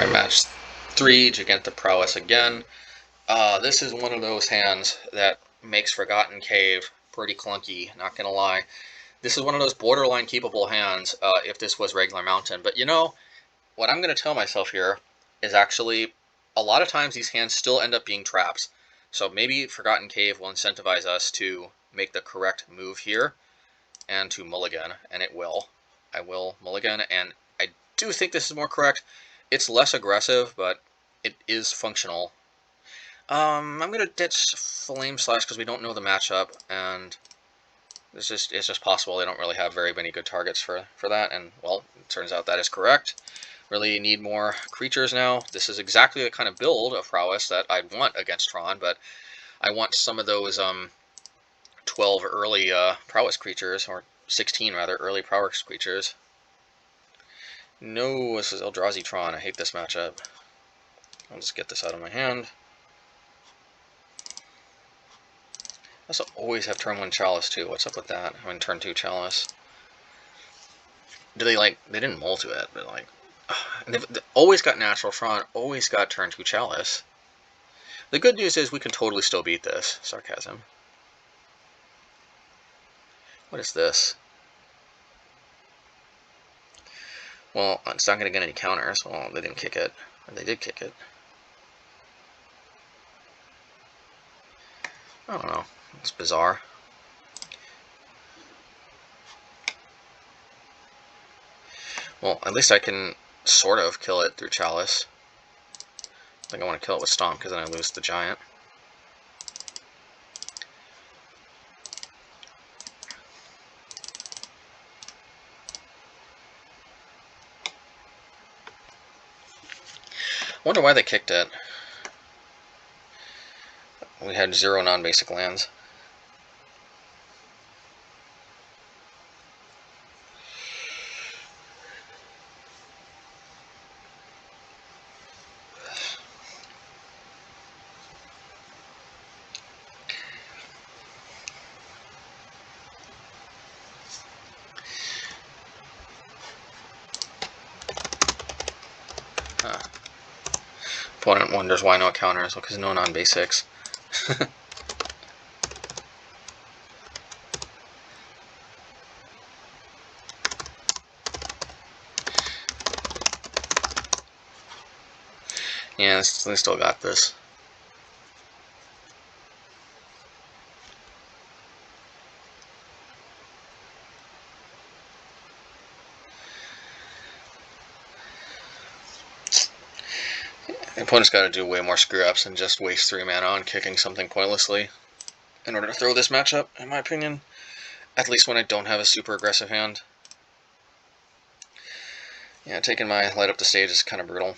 Alright, match 3, Jegantha Prowess again. This is one of those hands that makes Forgotten Cave pretty clunky, not gonna lie. This is one of those borderline keepable hands if this was regular Mountain. But you know, what I'm gonna tell myself here is actually, a lot of times these hands still end up being traps. So maybe Forgotten Cave will incentivize us to make the correct move here and to mulligan, and it will. I will mulligan, and I do think this is more correct. It's less aggressive, but it is functional. I'm gonna ditch Flame Slash because we don't know the matchup, and it's just possible they don't really have very many good targets for that. And well, it turns out that is correct. Really need more creatures now. This is exactly the kind of build of Prowess that I'd want against Tron, but I want some of those 12 early Prowess creatures, or 16 rather, early Prowess creatures. No, this is Eldrazi Tron. I hate this matchup. I'll just get this out of my hand. I also always have turn 1 Chalice too. What's up with that? I mean, turn 2 Chalice. Do they they didn't mull to it, but they've always got natural Tron, always got turn 2 Chalice. The good news is we can totally still beat this. Sarcasm. What is this? Well, it's not going to get any counters. Well, they didn't kick it. Or they did kick it. I don't know. It's bizarre. Well, at least I can sort of kill it through Chalice. I think I want to kill it with Stomp because then I lose the Giant. I wonder why they kicked it. We had 0 non-basic lands. Opponent wonders why no counters. Well, because no non-basics. Yeah, they still got this. The opponent's got to do way more screw-ups than just waste 3 mana on kicking something pointlessly in order to throw this matchup, in my opinion. At least when I don't have a super aggressive hand. Yeah, taking my light up the stage is kind of brutal.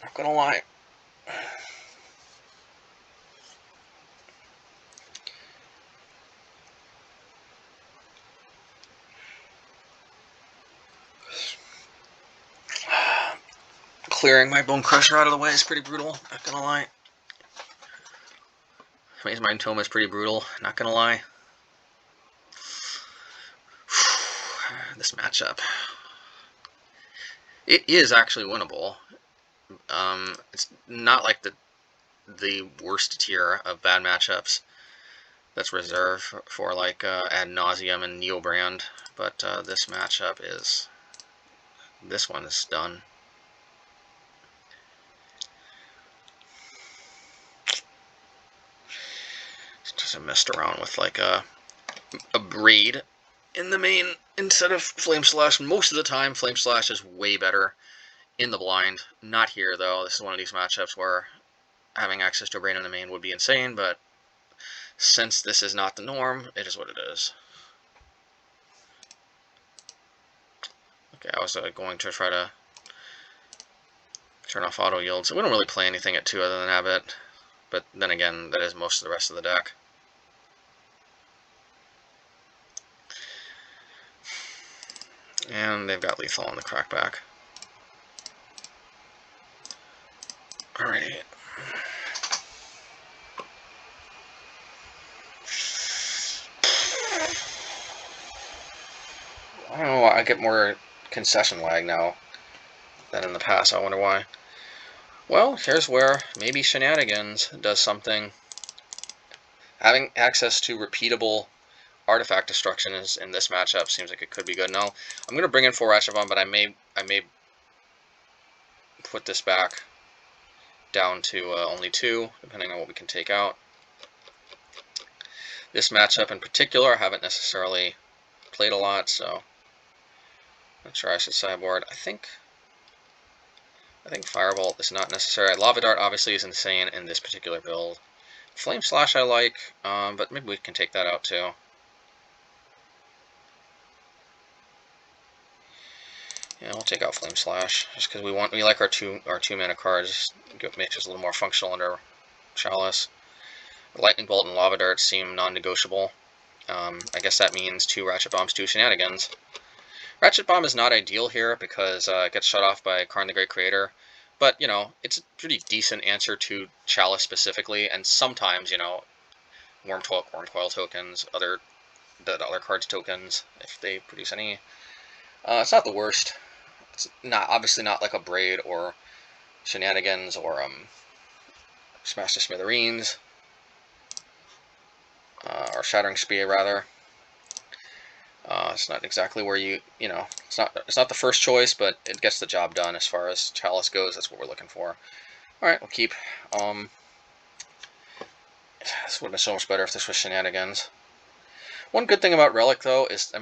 Not gonna lie. Clearing my Bone Crusher out of the way is pretty brutal, not gonna lie. Maze Mind Tome is pretty brutal, not gonna lie. This matchup. It is actually winnable. It's not like the worst tier of bad matchups that's reserved for like Ad Nauseam and Neobrand, but this matchup is... this one is done. Just messed around with like a Braid in the main instead of Flame Slash. Most of the time, Flame Slash is way better in the blind. Not here, though. This is one of these matchups where having access to a Braid in the main would be insane, but since this is not the norm, it is what it is. Okay, I was going to try to turn off auto yields. We don't really play anything at 2 other than Abbott, but then again, that is most of the rest of the deck. And they've got lethal on the crackback. Alright. I don't know, I get more concession lag now than in the past. I wonder why. Well, here's where maybe Shenanigans does something. Having access to repeatable artifact destruction is in this matchup seems like it could be good. Now I'm going to bring in 4 Ratchet Bomb, but I may put this back down to only 2, depending on what we can take out. This matchup in particular, I haven't necessarily played a lot, so not sure I should sideboard. I think Firebolt is not necessary. Lava Dart obviously is insane in this particular build. Flame Slash I like, but maybe we can take that out too. Yeah, we'll take out Flame Slash just because we like our two mana cards. It makes us a little more functional under Chalice. Lightning Bolt and Lava Dart seem non-negotiable. I guess that means 2 Ratchet Bombs, 2 Shenanigans. Ratchet Bomb is not ideal here because it gets shut off by Karn the Great Creator, but you know it's a pretty decent answer to Chalice specifically, and sometimes you know Worm Coil tokens, the other cards tokens if they produce any. It's not the worst. It's not obviously not like a Braid or Shenanigans or Smash to Smithereens or Shattering Spear rather. It's not exactly where you know it's not the first choice, but it gets the job done as far as Chalice goes. That's what we're looking for. All right, we'll keep. This would have been so much better if this was Shenanigans. One good thing about Relic though is,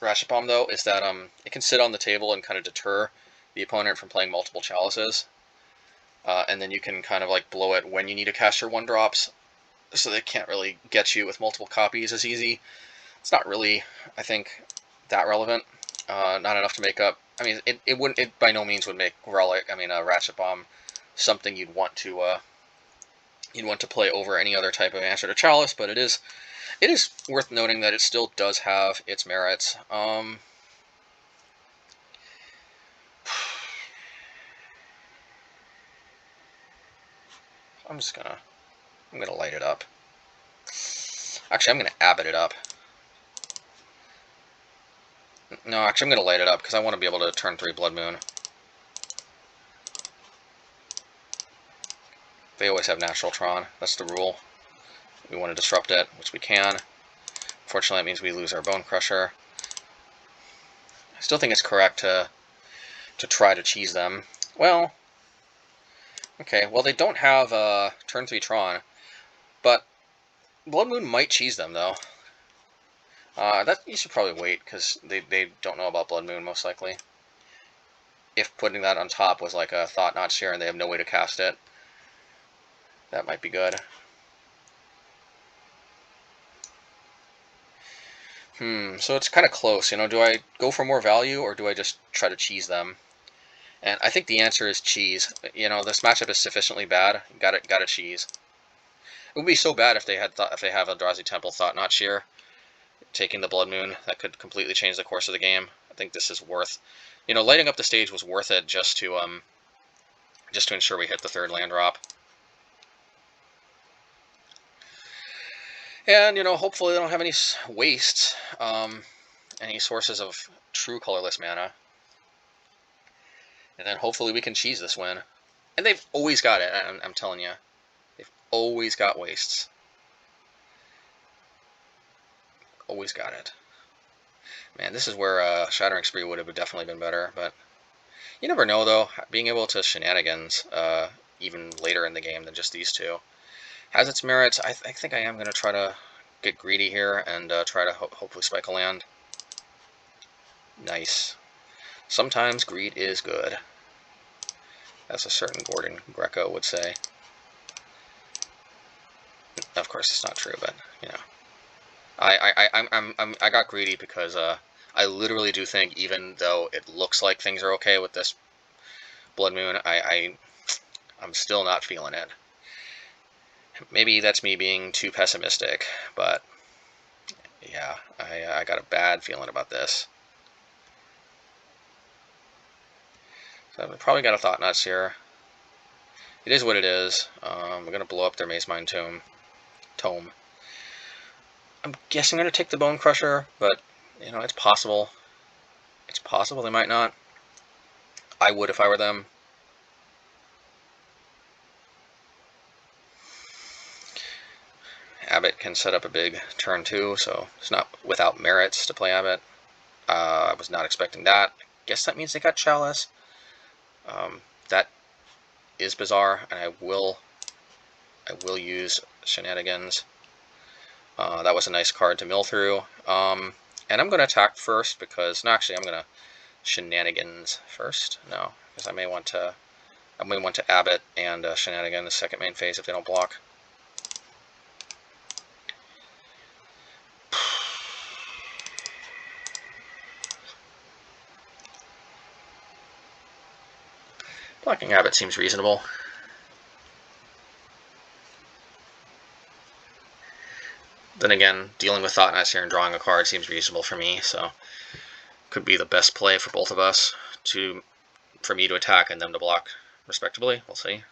Ratchet Bomb though, is that it can sit on the table and kind of deter the opponent from playing multiple Chalices, and then you can kind of like blow it when you need to cast your 1-drops, so they can't really get you with multiple copies as easy. It's not really, I think, that relevant. Not enough to make up. I mean, it by no means would make Relic, Ratchet Bomb, something you'd want to play over any other type of answer to Chalice. But it is worth noting that it still does have its merits. I'm gonna light it up. Actually, I'm gonna Abbot it up. No, actually, I'm going to light it up because I want to be able to turn 3 Blood Moon. They always have natural Tron. That's the rule. We want to disrupt it, which we can. Unfortunately, that means we lose our Bone Crusher. I still think it's correct to try to cheese them. Well, okay. Well, they don't have turn 3 Tron, but Blood Moon might cheese them though. That you should probably wait because they don't know about Blood Moon most likely. If putting that on top was like a Thought Knot Shear and they have no way to cast it, that might be good. So it's kind of close, you know, do I go for more value or do I just try to cheese them? And I think the answer is cheese. You know, this matchup is sufficiently bad. Gotta cheese. It would be so bad if they have Eldrazi Temple Thought Knot Shear, taking the Blood Moon. That could completely change the course of the game. I think this is worth, you know, lighting up the stage was worth it just to ensure we hit the 3rd land drop. And, you know, hopefully they don't have any wastes, any sources of true colorless mana. And then hopefully we can cheese this win. And they've always got it, I'm telling you. They've always got wastes. Always got it. Man, this is where Shattering Spree would have definitely been better, but you never know, though. Being able to Shenanigans even later in the game than just these two has its merits. I think I am going to try to get greedy here and try to hopefully spike a land. Nice. Sometimes greed is good, as a certain Gordon Greco would say. Of course, it's not true, but you know, I got greedy because I literally do think, even though it looks like things are okay with this Blood Moon, I'm still not feeling it. Maybe that's me being too pessimistic, but yeah, I got a bad feeling about this. So I've probably got a Thought Knots here. It is what it is. We're going to blow up their Maze Mine Tome. I'm guessing I'm going to take the Bone Crusher, but, you know, it's possible. It's possible they might not. I would if I were them. Abbott can set up a big turn 2, so it's not without merits to play Abbott. I was not expecting that. I guess that means they got Chalice. That is bizarre, and I will use Shenanigans. That was a nice card to mill through. And I'm going to attack first because, no, actually, I'm going to Shenanigans first. No, because I may want to Abbott and Shenanigans the second main phase if they don't block. Blocking Abbott seems reasonable. Then again, dealing with Thought-Knot here and drawing a card seems reasonable for me, so could be the best play for both of us for me to attack and them to block respectively. We'll see.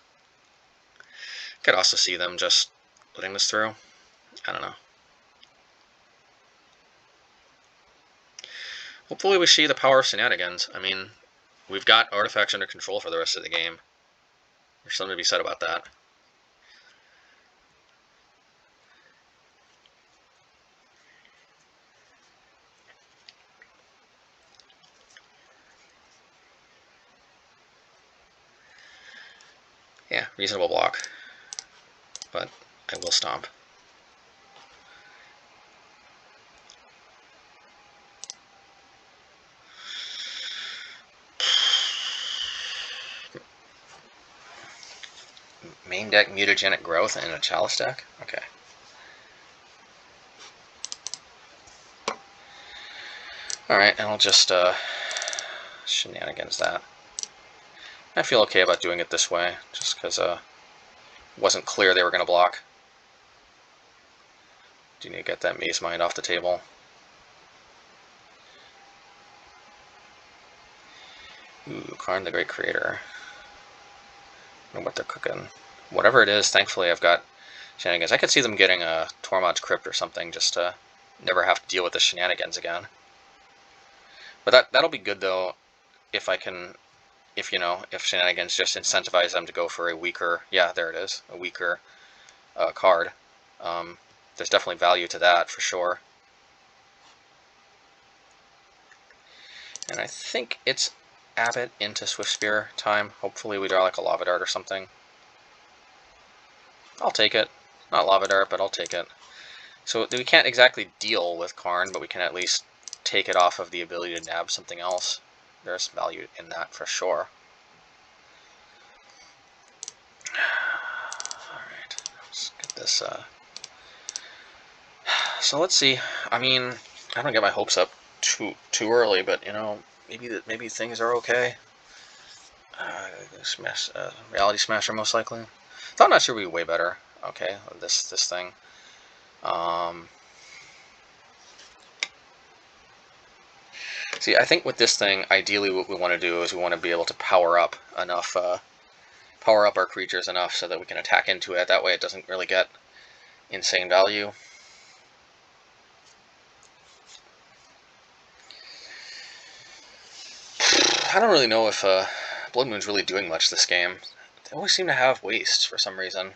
Could also see them just putting this through. I don't know. Hopefully we see the power of Shenanigans. I mean, we've got artifacts under control for the rest of the game. There's something to be said about that. Yeah, reasonable block. But I will stomp. Main deck Mutagenic Growth and a Chalice deck? Okay. Alright, and I'll just Shenanigans that. I feel okay about doing it this way, just because it wasn't clear they were going to block. Do need to get that Maze Mind off the table. Ooh, Karn the Great Creator. I don't know what they're cooking. Whatever it is, thankfully I've got Shenanigans. I could see them getting a Tormod's Crypt or something just to never have to deal with the Shenanigans again. But that'll be good though if I can, if Shenanigans just incentivize them to go for a weaker, yeah, there it is, a weaker card. There's definitely value to that for sure. And I think it's Abbott into Swiftspear time. Hopefully we draw like a Lava Dart or something. I'll take it. Not Lava Dart, but I'll take it. So we can't exactly deal with Karn, but we can at least take it off of the ability to nab something else. There's value in that for sure. Alright, let's get this. So let's see. I mean, I don't get my hopes up too early, but maybe things are okay. Reality Smasher most likely. Thought-Knot should be way better. Okay, this thing. See, I think with this thing, ideally what we want to do is we want to be able to power up enough, power up our creatures enough so that we can attack into it. That way it doesn't really get insane value. I don't really know if Blood Moon's really doing much this game. They always seem to have wastes for some reason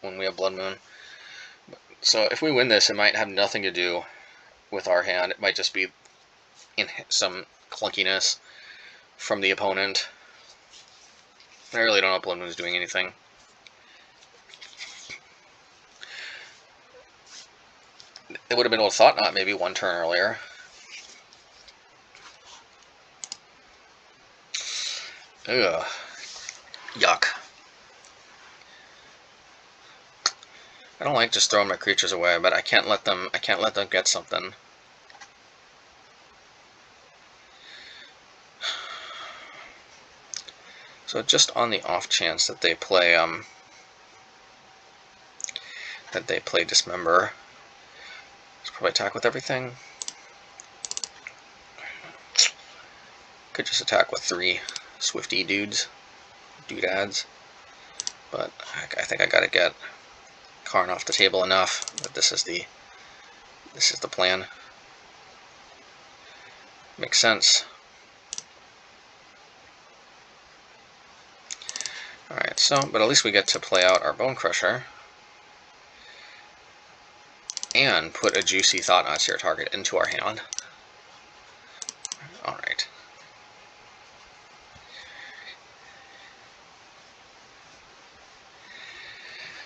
when we have Blood Moon. So if we win this, it might have nothing to do with our hand. It might just be in some clunkiness from the opponent. I really don't know if Blood Moon's doing anything. It would have been able to Thought-Knot maybe one turn earlier. Ugh. Yuck. I don't like just throwing my creatures away, but I can't let them get something. So just on the off chance that they play Dismember, let's probably attack with everything. Could just attack with 3 Swifty doodads, but I think I gotta get Karn off the table enough that this is the plan. Makes sense. Alright, so, but at least we get to play out our Bone Crusher. and put a juicy Thought-Knot Seer target into our hand. Alright.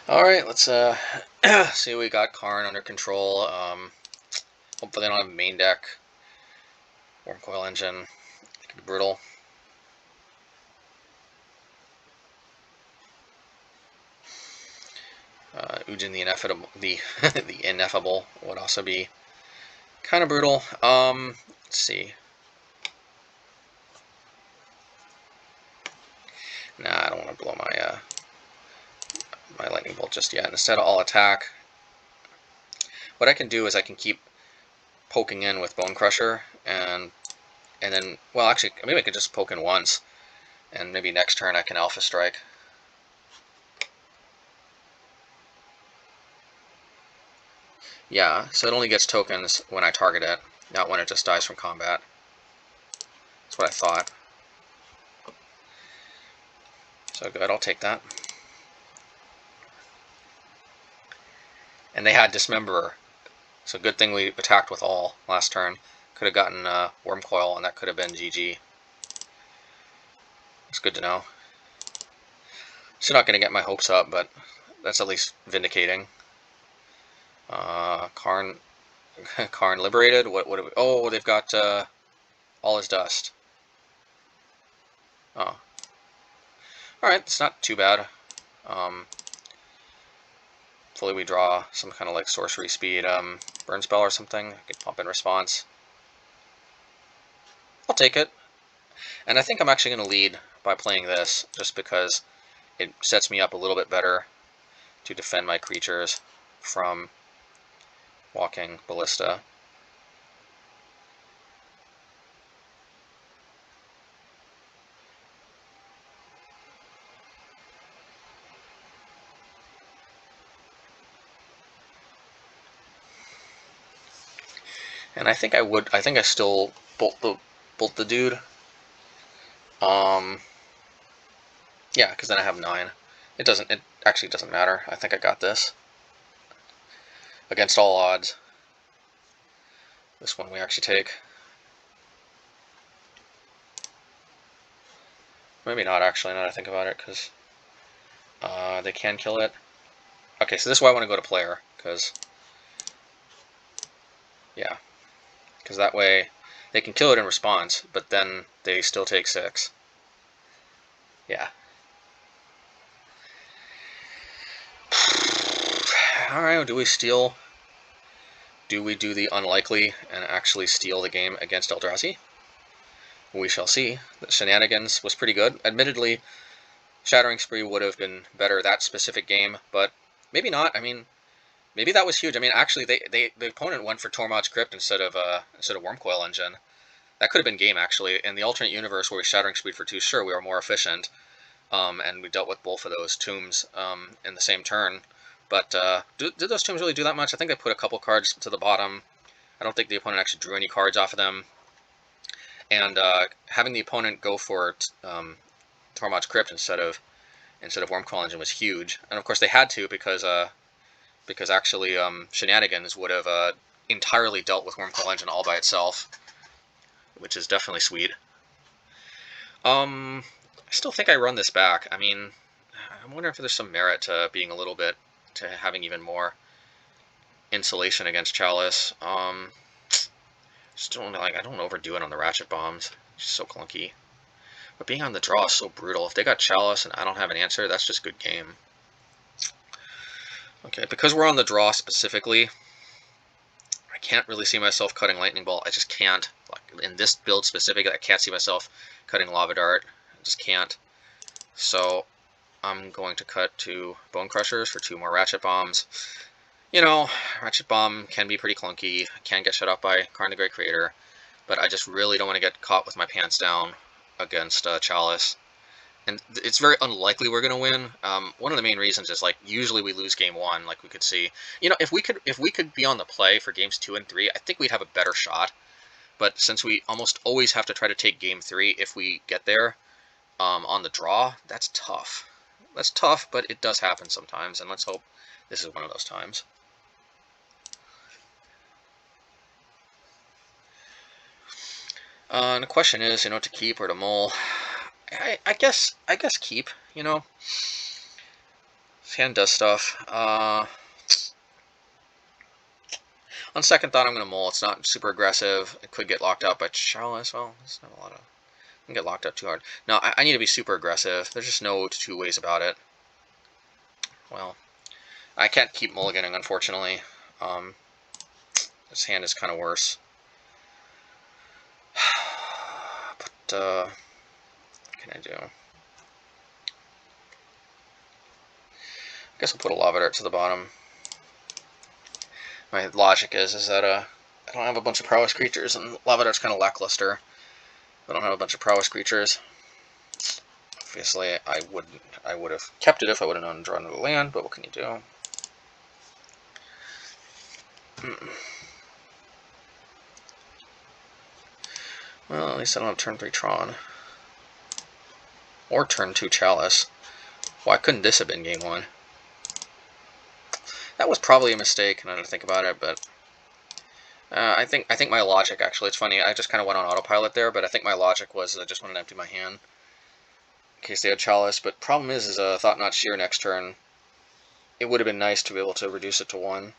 Alright, let's see what we got. Karn under control. Hopefully they don't have main deck. Wormcoil Engine. It could be brutal. Ujin the Ineffable, the Ineffable would also be kind of brutal. Let's see. Nah, I don't want to blow my my lightning bolt just yet. Instead, I'll attack. What I can do is I can keep poking in with Bone Crusher, and then, well, actually, maybe I could just poke in once, and maybe next turn I can Alpha Strike. Yeah, so it only gets tokens when I target it, not when it just dies from combat. That's what I thought. So good, I'll take that. And they had Dismemberer, so good thing we attacked with all last turn. Could have gotten Wormcoil, and that could have been GG. It's good to know. Still not going to get my hopes up, but that's at least vindicating. Karn liberated. What have we, oh, they've got All Is Dust. Oh. Alright, it's not too bad. Hopefully we draw some kind of like sorcery speed burn spell or something. I could pump in response. I'll take it. And I think I'm actually going to lead by playing this, just because it sets me up a little bit better to defend my creatures from walking Ballista. And I think I still bolt the dude. Yeah, because then I have 9. It actually doesn't matter. I think I got this. Against all odds. This one we actually take. Maybe not, actually, now that I think about it, because they can kill it. Okay, so this is why I want to go to player, because, yeah, because that way they can kill it in response, but then they still take 6. Yeah. Alright, do we steal? Do we do the unlikely and actually steal the game against Eldrazi? We shall see. The Shenanigans was pretty good. Admittedly, Shattering Spree would have been better that specific game, but maybe not. I mean, maybe that was huge. I mean, actually, the opponent went for Tormod's Crypt instead of Wormcoil Engine. That could have been game, actually. In the alternate universe where we Shattering Spree for 2, sure, we were more efficient, and we dealt with both of those tombs in the same turn. But did those tombs really do that much? I think they put a couple cards to the bottom. I don't think the opponent actually drew any cards off of them. And having the opponent go for Tormod's Crypt instead of Wormcoil Engine was huge. And of course they had to, because actually Shenanigans would have entirely dealt with Wormcoil Engine all by itself, which is definitely sweet. I still think I run this back. I mean, I'm wondering if there's some merit to being a little bit, to having even more insulation against Chalice. Still, like, I don't overdo it on the Ratchet Bombs. It's just so clunky. But being on the draw is so brutal. If they got Chalice and I don't have an answer, that's just good game. Okay, because we're on the draw specifically, I can't really see myself cutting Lightning Bolt. I just can't. Like, in this build specifically, I can't see myself cutting Lava Dart. I just can't. So I'm going to cut to Bone Crushers for 2 more Ratchet Bombs. You know, Ratchet Bomb can be pretty clunky, can get shut up by Karn the Great Creator, but I just really don't want to get caught with my pants down against Chalice. And it's very unlikely we're going to win. One of the main reasons is, like, usually we lose game 1, like we could see. You know, if we could be on the play for games 2 and 3, I think we'd have a better shot. But since we almost always have to try to take game 3 if we get there on the draw, that's tough. That's tough, but it does happen sometimes, and let's hope this is one of those times. And the question is, to keep or to mull. I guess keep. This hand does stuff. On second thought, I'm going to mull. It's not super aggressive. It could get locked up by Chalice. Well, there's not a lot of... I can get locked up too hard. No, I need to be super aggressive. There's just no two ways about it. Well, I can't keep mulliganing, unfortunately. This hand is kind of worse. But, what can I do? I guess I'll put a Lava Dart to the bottom. My logic is that I don't have a bunch of Prowess creatures, and Lava Dart's kind of lackluster. I don't have a bunch of Prowess creatures. Obviously, I would have kept it if I would have known to draw another land, but what can you do? Well, at least I don't have turn 3 Tron. Or turn 2 Chalice. Why couldn't this have been game 1? That was probably a mistake, and I didn't think about it, but I think my logic, actually, it's funny, I just kind of went on autopilot there, but I think my logic was I just wanted to empty my hand in case they had Chalice. But problem is Thought Not Shear next turn. It would have been nice to be able to reduce it to 1.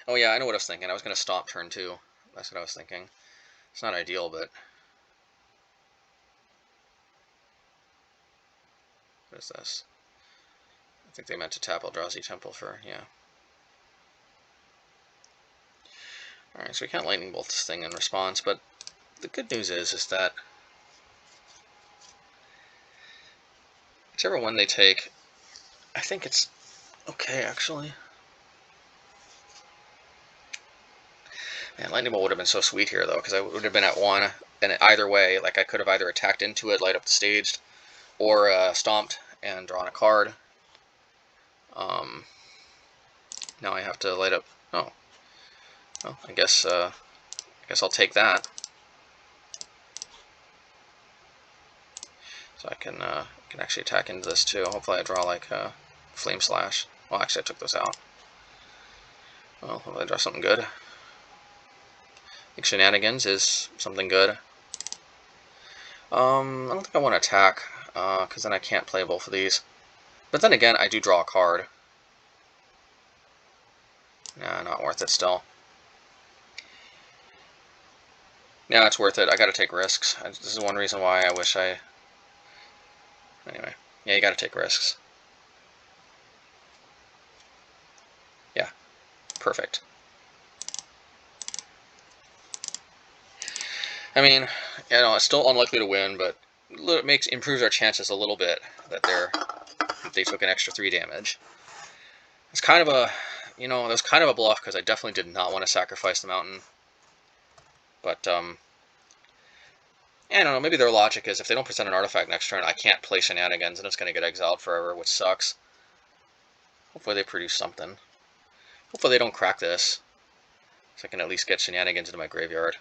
Oh yeah, I know what I was thinking. I was going to stomp turn 2. That's what I was thinking. It's not ideal, but... What is this? I think they meant to tap Eldrazi Temple for... yeah. Alright, so we can't lightning bolt this thing in response, but the good news is that whichever one they take, I think it's okay, actually. Man, lightning bolt would have been so sweet here, though, because I would have been at 1, and either way, like, I could have either attacked into it, light up the stage, or stomped and drawn a card. Now I have to light up... oh. Well, I guess I'll take that. So I can actually attack into this too. Hopefully I draw like Flame Slash. Well, actually I took those out. Well, hopefully I draw something good. I think Shenanigans is something good. I don't think I want to attack, because then I can't play both of these. But then again, I do draw a card. Nah, not worth it still. Yeah, it's worth it. I gotta take risks. This is one reason why I wish I... Anyway, yeah, you gotta take risks. Yeah, perfect. I mean, it's still unlikely to win, but it improves our chances a little bit that they took an extra 3 damage. It's kind of a, it was kind of a bluff, because I definitely did not want to sacrifice the mountain. But, I don't know, maybe their logic is if they don't present an artifact next turn, I can't play Shenanigans, and it's going to get exiled forever, which sucks. Hopefully they produce something. Hopefully they don't crack this, so I can at least get Shenanigans into my graveyard.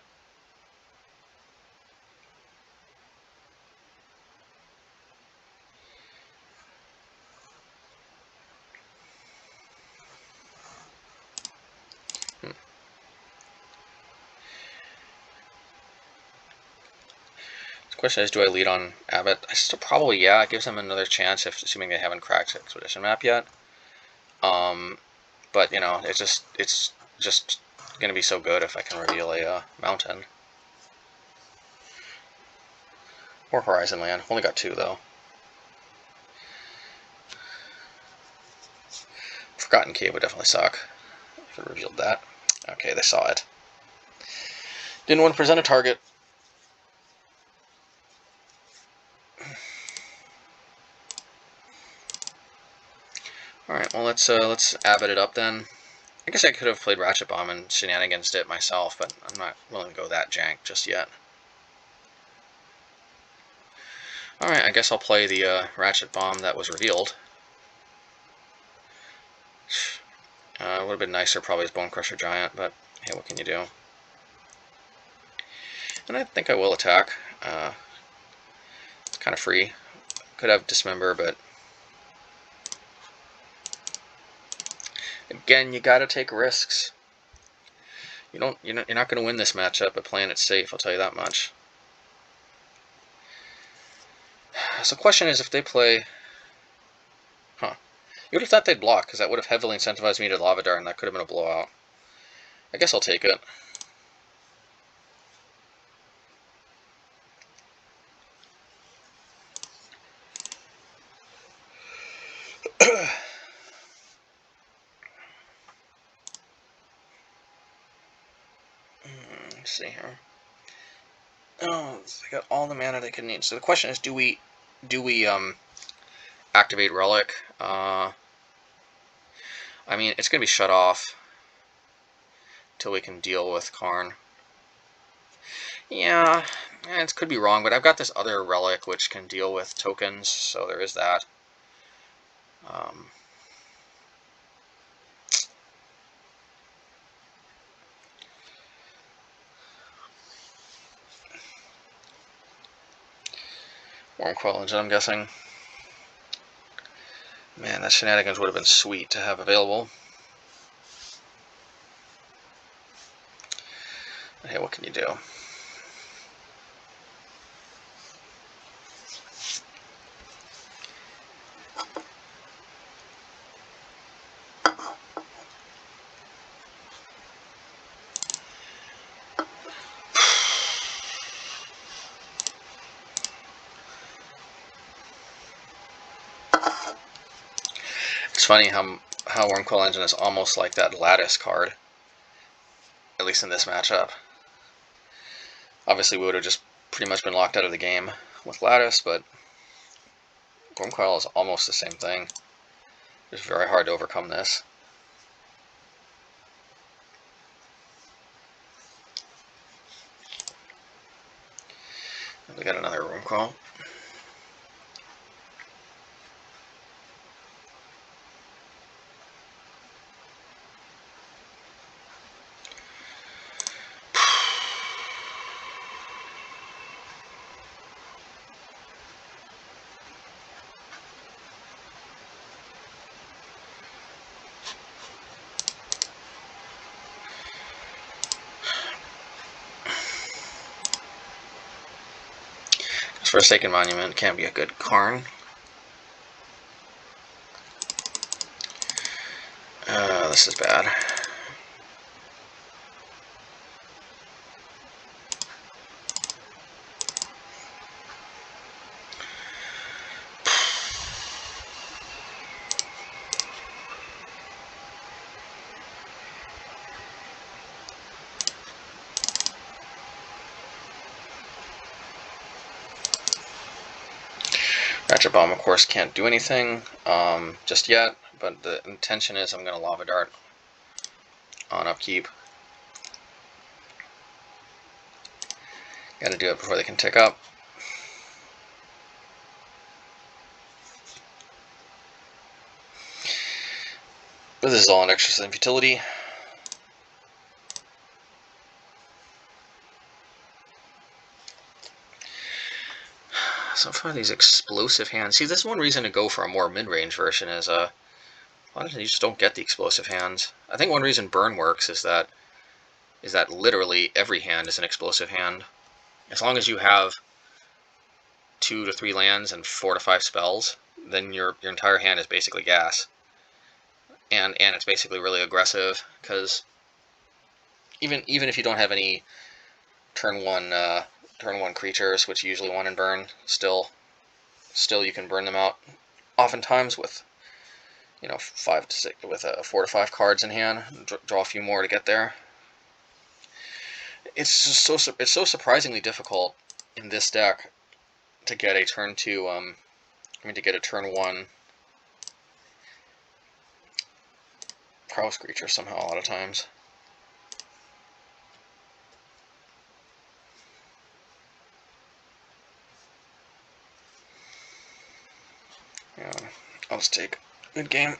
The question is, do I lead on Abbott? I still probably, yeah. It gives them another chance, assuming they haven't cracked Expedition Map yet. But it's just gonna be so good if I can reveal a mountain or Horizon Land. Only got 2 though. Forgotten Cave would definitely suck if it revealed that. Okay, they saw it. Didn't want to present a target. Alright, well let's Abbott it up then. I guess I could have played Ratchet Bomb and Shenanigans it myself, but I'm not willing to go that jank just yet. Alright, I guess I'll play the Ratchet Bomb that was revealed. It would have been nicer probably as Bone Crusher Giant, but hey, what can you do? And I think I will attack. It's kind of free. Could have Dismember, but Again, you gotta take risks. You're not going to win this matchup by playing it safe, I'll tell you that much. So the question is if they play... You would have thought they'd block, because that would have heavily incentivized me to Lava Dart, and that could have been a blowout. I guess I'll take it. Let's see here. Oh, they got all the mana they could need. So the question is, do we activate Relic? I mean, it's going to be shut off until we can deal with Karn. Yeah, it could be wrong, but I've got this other Relic which can deal with tokens, so there is that. Wurmcoil Engine, I'm guessing. Man, that Shenanigans would have been sweet to have available. But hey, what can you do? It's funny how Wurmcoil Engine is almost like that Lattice card, at least in this matchup. Obviously, we would have just pretty much been locked out of the game with Lattice, but Wurmcoil is almost the same thing. It's very hard to overcome this. We got another Wurmcoil. Forsaken Monument can be a good Karn. This is bad. Ratchet Bomb, of course, can't do anything just yet, but the intention is I'm going to Lava Dart on upkeep. Got to do it before they can tick up. But this is all an extra futility. So far, these explosive hands. See, this is one reason to go for a more mid-range version is a lot of times you just don't get the explosive hands. I think one reason Burn works is that literally every hand is an explosive hand. As long as you have 2 to 3 lands and 4 to 5 spells, then your entire hand is basically gas. And it's basically really aggressive, because even if you don't have any turn one creatures, which you usually want in burn, still you can burn them out. Oftentimes with 5 to 6 with 4 to 5 cards in hand, draw a few more to get there. It's so surprisingly difficult in this deck to get a turn 2 to get a turn 1 Prowess creature somehow a lot of times. Yeah, I'll just take. Good game.